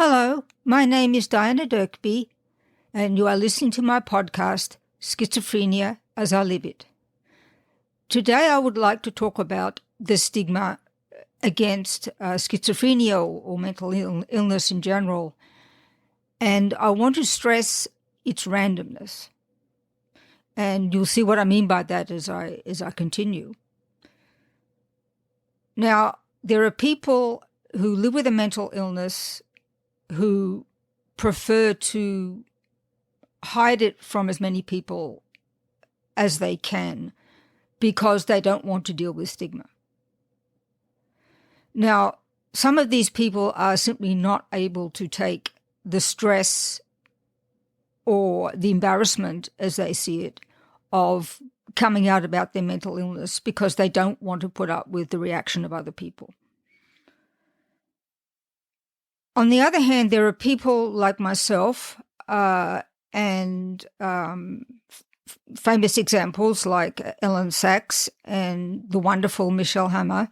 Hello, my name is Diana Dirkby, and you are listening to my podcast, Schizophrenia as I Live It. Today I would like to talk about the stigma against schizophrenia or mental illness in general, and I want to stress its randomness. And you'll see what I mean by that as I continue. Now, there are people who live with a mental illness who prefer to hide it from as many people as they can because they don't want to deal with stigma. Now, some of these people are simply not able to take the stress or the embarrassment, as they see it, of coming out about their mental illness because they don't want to put up with the reaction of other people. On the other hand, there are people like myself and famous examples like Elyn and the wonderful Michelle Hammer,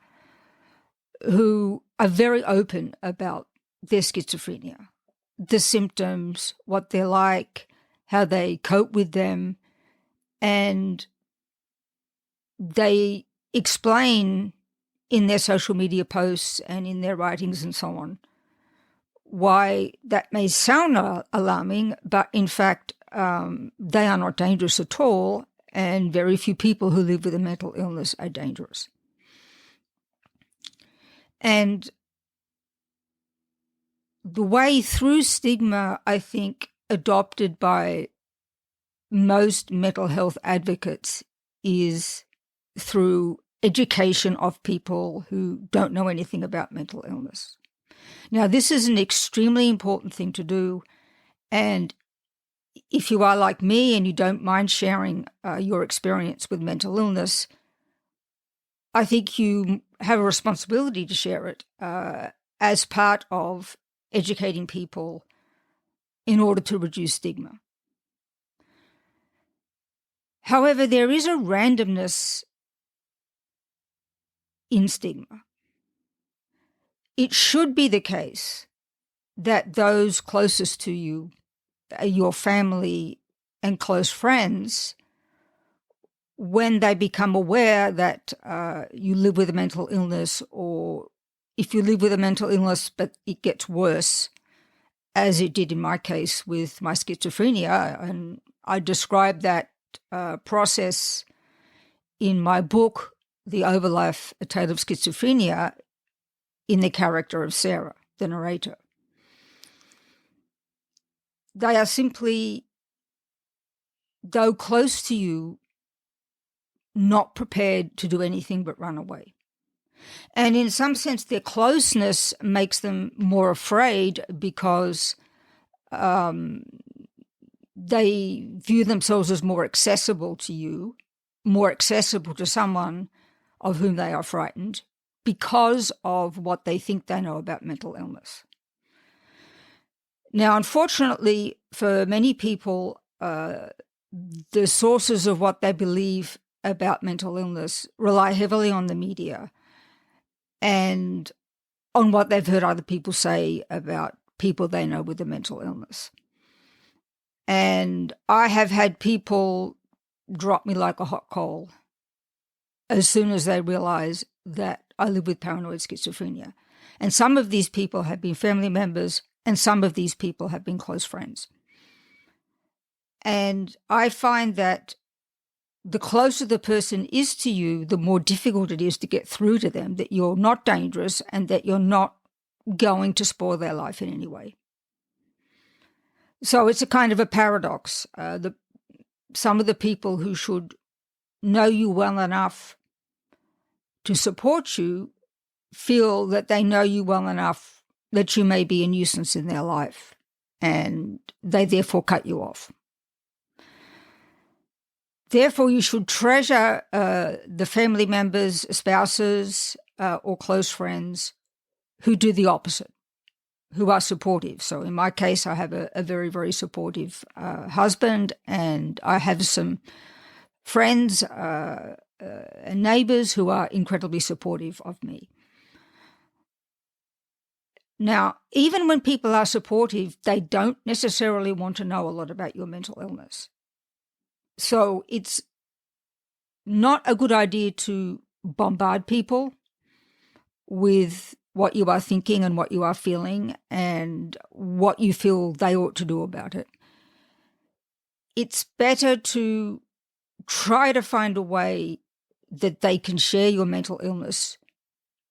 who are very open about their schizophrenia, the symptoms, what they're like, how they cope with them, and they explain in their social media posts and in their writings and so on why that may sound alarming, but in fact they are not dangerous at all, and very few people who live with a mental illness are dangerous. And the way through stigma, I think, adopted by most mental health advocates is through education of people who don't know anything about mental illness. Now, this is an extremely important thing to do, and if you are like me and you don't mind sharing your experience with mental illness, I think you have a responsibility to share it as part of educating people in order to reduce stigma. However, there is a randomness in stigma. It should be the case that those closest to you, your family and close friends, when they become aware that you live with a mental illness, or if you live with a mental illness but it gets worse, as it did in my case with my schizophrenia, and I describe that process in my book, The Overlife: A Tale of Schizophrenia, in the character of Sarah, the narrator. They are simply, though close to you, not prepared to do anything but run away. And in some sense, their closeness makes them more afraid because they view themselves as more accessible to you, more accessible to someone of whom they are frightened, because of what they think they know about mental illness. Now, unfortunately, for many people, the sources of what they believe about mental illness rely heavily on the media and on what they've heard other people say about people they know with a mental illness. And I have had people drop me like a hot coal as soon as they realize that I live with paranoid schizophrenia. And some of these people have been family members, and some of these people have been close friends. And I find that the closer the person is to you, the more difficult it is to get through to them that you're not dangerous and that you're not going to spoil their life in any way. So it's a kind of a paradox. Some of the people who should know you well enough to support you feel that they know you well enough that you may be a nuisance in their life, and they therefore cut you off. Therefore, you should treasure the family members, spouses, or close friends who do the opposite, who are supportive. So in my case, I have a very, very supportive husband, and I have some friends and neighbours who are incredibly supportive of me. Now, even when people are supportive, they don't necessarily want to know a lot about your mental illness. So it's not a good idea to bombard people with what you are thinking and what you are feeling and what you feel they ought to do about it. It's better to try to find a way that they can share your mental illness,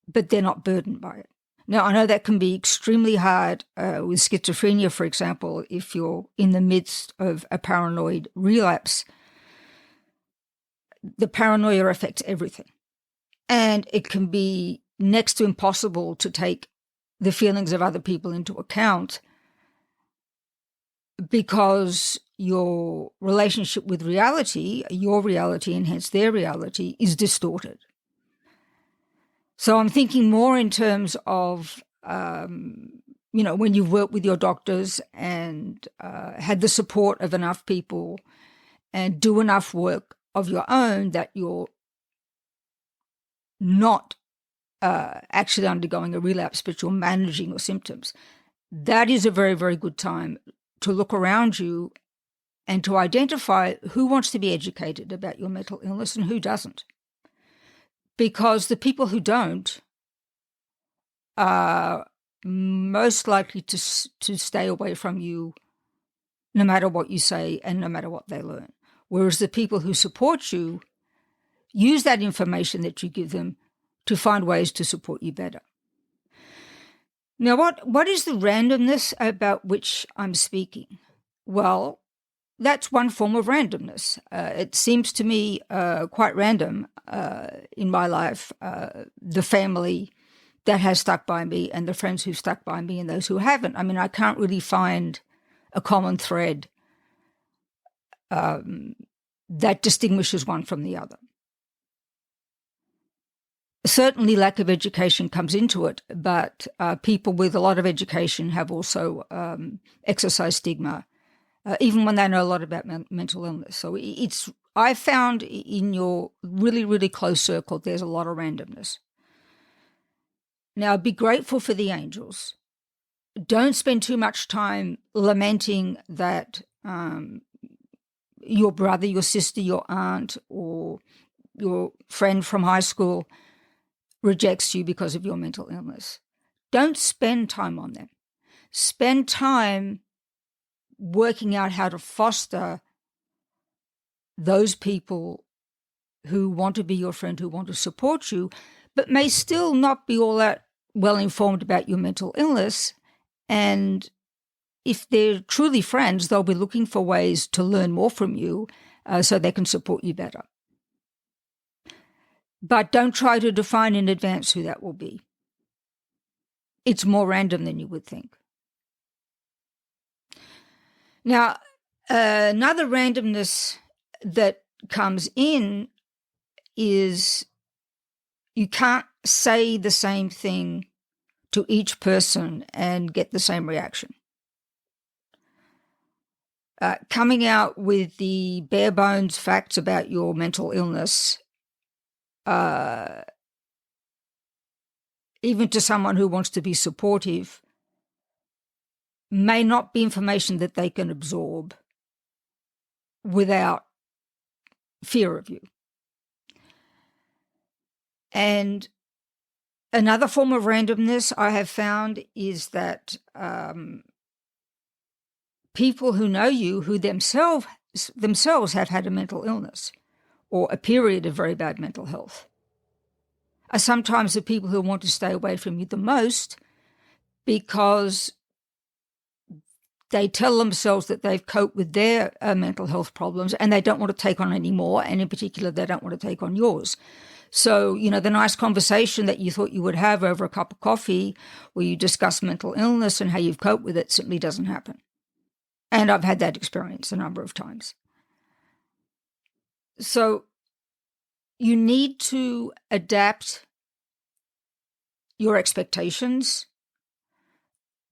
but they're not burdened by it. Now, I know that can be extremely hard with schizophrenia, for example, if you're in the midst of a paranoid relapse. The paranoia affects everything. And it can be next to impossible to take the feelings of other people into account because your relationship with reality, your reality and hence their reality, is distorted. So I'm thinking more in terms of, when you've worked with your doctors and had the support of enough people and do enough work of your own that you're not actually undergoing a relapse, but you're managing your symptoms. That is a very, very good time to look around you and to identify who wants to be educated about your mental illness and who doesn't. Because the people who don't are most likely to stay away from you no matter what you say and no matter what they learn. Whereas the people who support you use that information that you give them to find ways to support you better. Now, what is the randomness about which I'm speaking? Well, that's one form of randomness. It seems to me quite random in my life, the family that has stuck by me and the friends who've stuck by me and those who haven't. I mean, I can't really find a common thread that distinguishes one from the other. Certainly lack of education comes into it, but people with a lot of education have also exercised stigma, even when they know a lot about mental illness. So I found in your really, really close circle, there's a lot of randomness. Now, be grateful for the angels. Don't spend too much time lamenting that your brother, your sister, your aunt, or your friend from high school rejects you because of your mental illness. Don't spend time on them. Spend time working out how to foster those people who want to be your friend, who want to support you, but may still not be all that well informed about your mental illness. And if they're truly friends, they'll be looking for ways to learn more from you so they can support you better. But don't try to define in advance who that will be. It's more random than you would think. Now, another randomness that comes in is you can't say the same thing to each person and get the same reaction. Coming out with the bare bones facts about your mental illness, even to someone who wants to be supportive, may not be information that they can absorb without fear of you. And another form of randomness I have found is that people who know you, who themselves have had a mental illness or a period of very bad mental health, are sometimes the people who want to stay away from you the most because they tell themselves that they've coped with their mental health problems and they don't want to take on any more, and in particular, they don't want to take on yours. So, the nice conversation that you thought you would have over a cup of coffee where you discuss mental illness and how you've coped with it simply doesn't happen. And I've had that experience a number of times. So you need to adapt your expectations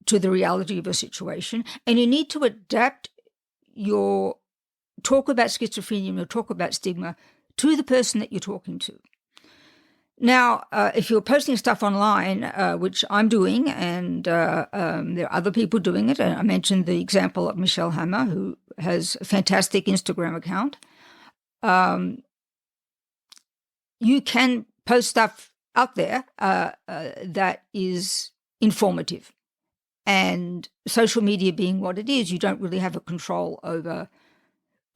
to the reality of a situation, and you need to adapt your talk about schizophrenia and your talk about stigma to the person that you're talking to. Now, if you're posting stuff online, which I'm doing, and there are other people doing it, and I mentioned the example of Michelle Hammer, who has a fantastic Instagram account, you can post stuff out there that is informative. And social media being what it is, you don't really have a control over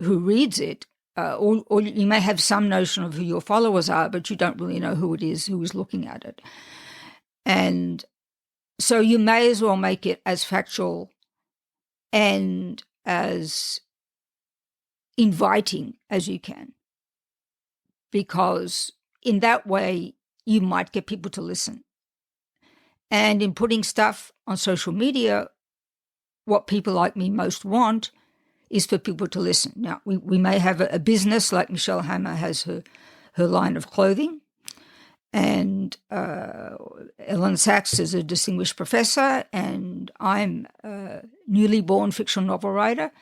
who reads it. Or you may have some notion of who your followers are, but you don't really know who it is who is looking at it. And so you may as well make it as factual and as inviting as you can, because in that way you might get people to listen. And in putting stuff on social media, what people like me most want is for people to listen. Now, we may have a business, like Michelle Hammer has her line of clothing, and Elyn Sachs is a distinguished professor, and I'm a newly born fictional novel writer.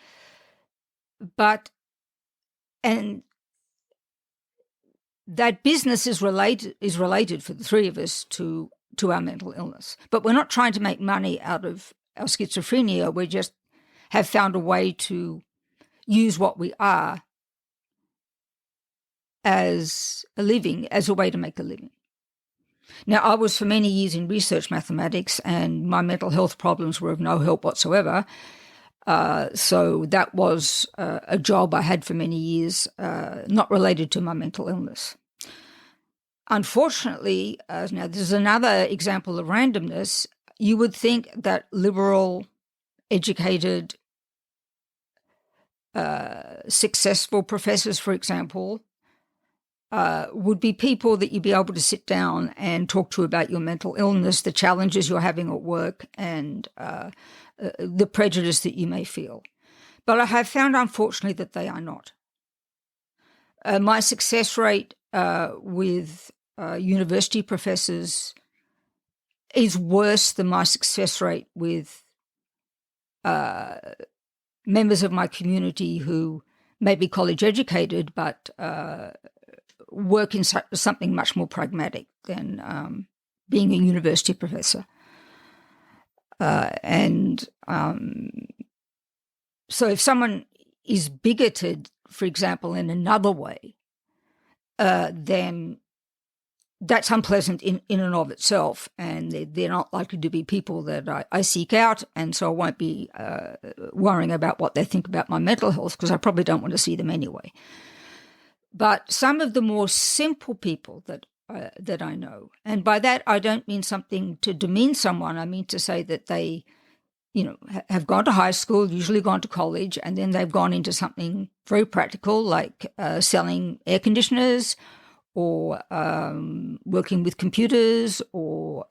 And that business is related for the three of us to our mental illness. But we're not trying to make money out of our schizophrenia. We just have found a way to use what we are as a way to make a living. Now, I was for many years in research mathematics, and my mental health problems were of no help whatsoever. So that was a job I had for many years, not related to my mental illness. Unfortunately, now this is another example of randomness. You would think that liberal, educated, successful professors, for example, would be people that you'd be able to sit down and talk to about your mental illness, the challenges you're having at work, and the prejudice that you may feel. But I have found, unfortunately, that they are not. My success rate with university professors is worse than my success rate with members of my community who may be college educated but work in something much more pragmatic than being a university professor. So if someone is bigoted, for example, in another way, then that's unpleasant in and of itself, and they're not likely to be people that I seek out, and so I won't be worrying about what they think about my mental health, because I probably don't want to see them anyway. But some of the more simple people that I know, and by that I don't mean something to demean someone, I mean to say that they, have gone to high school, usually gone to college, and then they've gone into something very practical, like selling air conditioners, or working with computers, or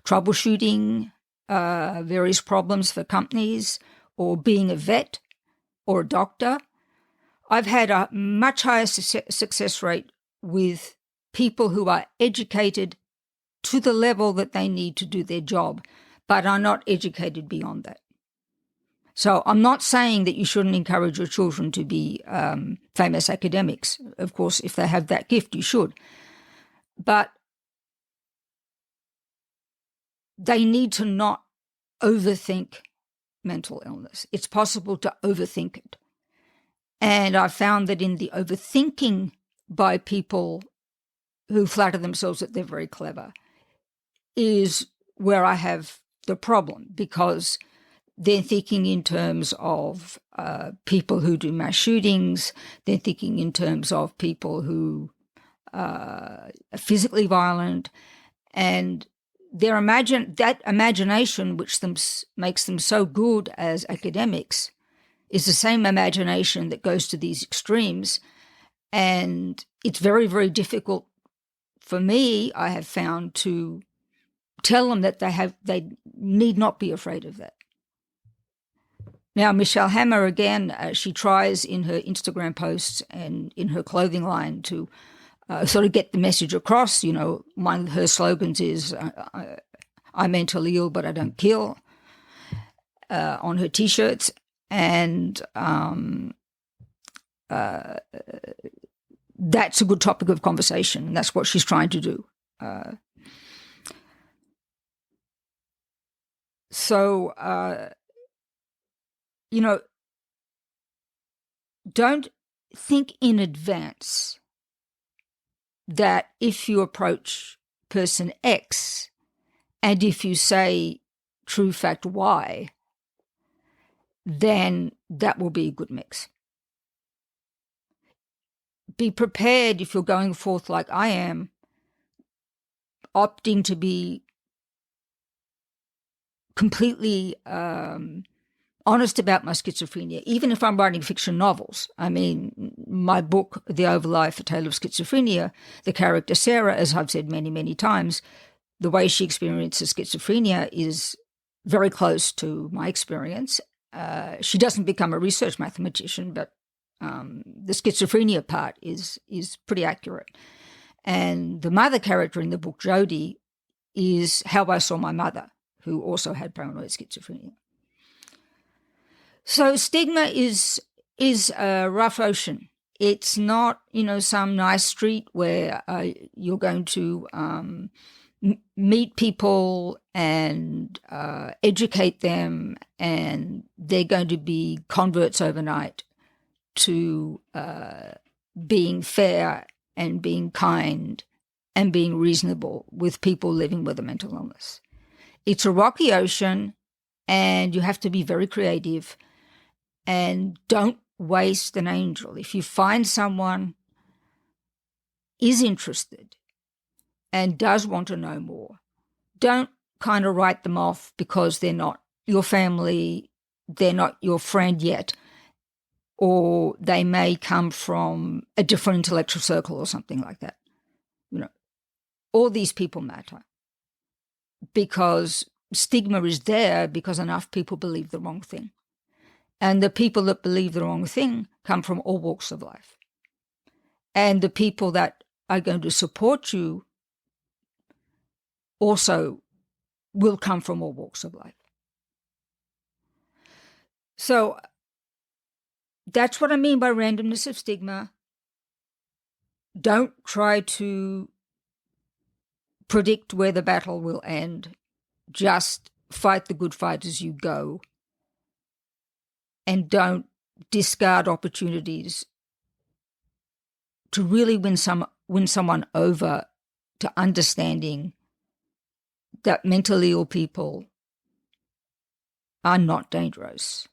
troubleshooting various problems for companies, or being a vet or a doctor. I've had a much higher success rate with people who are educated to the level that they need to do their job, but are not educated beyond that. So I'm not saying that you shouldn't encourage your children to be famous academics. Of course, if they have that gift, you should. But they need to not overthink mental illness. It's possible to overthink it. And I found that in the overthinking by people who flatter themselves that they're very clever is where I have the problem, because they're thinking in terms of people who do mass shootings. They're thinking in terms of people who are physically violent, and that imagination, which makes them so good as academics, is the same imagination that goes to these extremes. And it's very, very difficult for me, I have found, to tell them that they need not be afraid of that. Now, Michelle Hammer, again, she tries in her Instagram posts and in her clothing line to sort of get the message across. One of her slogans is, I'm mentally ill, but I don't kill, on her T-shirts. And that's a good topic of conversation, and that's what she's trying to do. Don't think in advance that if you approach person X and if you say true fact Y, then that will be a good mix. Be prepared if you're going forth like I am, opting to be completely honest about my schizophrenia, even if I'm writing fiction novels. I mean, my book, The Overlife, A Tale of Schizophrenia, the character Sarah, as I've said many, many times, the way she experiences schizophrenia is very close to my experience. She doesn't become a research mathematician, but the schizophrenia part is pretty accurate. And the mother character in the book, Jodie, is how I saw my mother, who also had paranoid schizophrenia. So stigma is a rough ocean. It's not, some nice street where you're going to meet people and educate them, and they're going to be converts overnight to being fair and being kind and being reasonable with people living with a mental illness. It's a rocky ocean, and you have to be very creative, and don't waste an angel. If you find someone is interested and does want to know more, don't kind of write them off because they're not your family, they're not your friend yet, or they may come from a different intellectual circle or something like that. All these people matter, because stigma is there because enough people believe the wrong thing. And the people that believe the wrong thing come from all walks of life. And the people that are going to support you also will come from all walks of life. So that's what I mean by randomness of stigma. Don't try to predict where the battle will end. Just fight the good fight as you go. And don't discard opportunities to really win someone over to understanding that mentally ill people are not dangerous.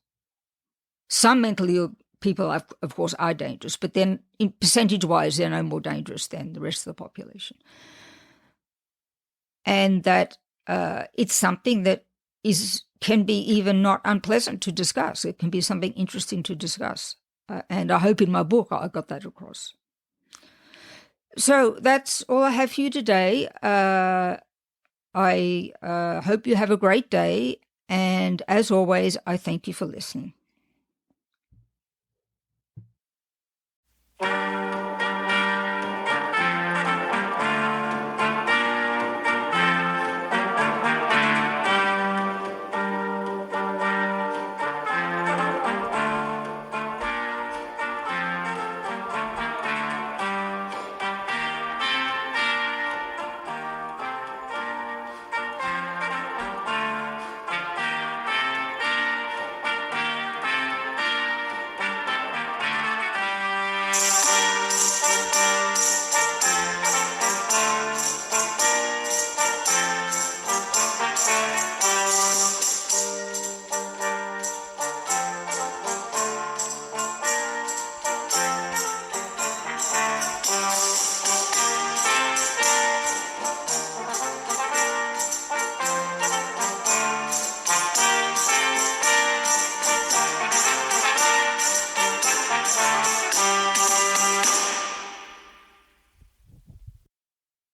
Some mentally ill people, of course, are dangerous, but then in percentage-wise, they're no more dangerous than the rest of the population. And that it's something that can be even not unpleasant to discuss. It can be something interesting to discuss. And I hope in my book I got that across. So that's all I have for you today. I hope you have a great day. And as always, I thank you for listening.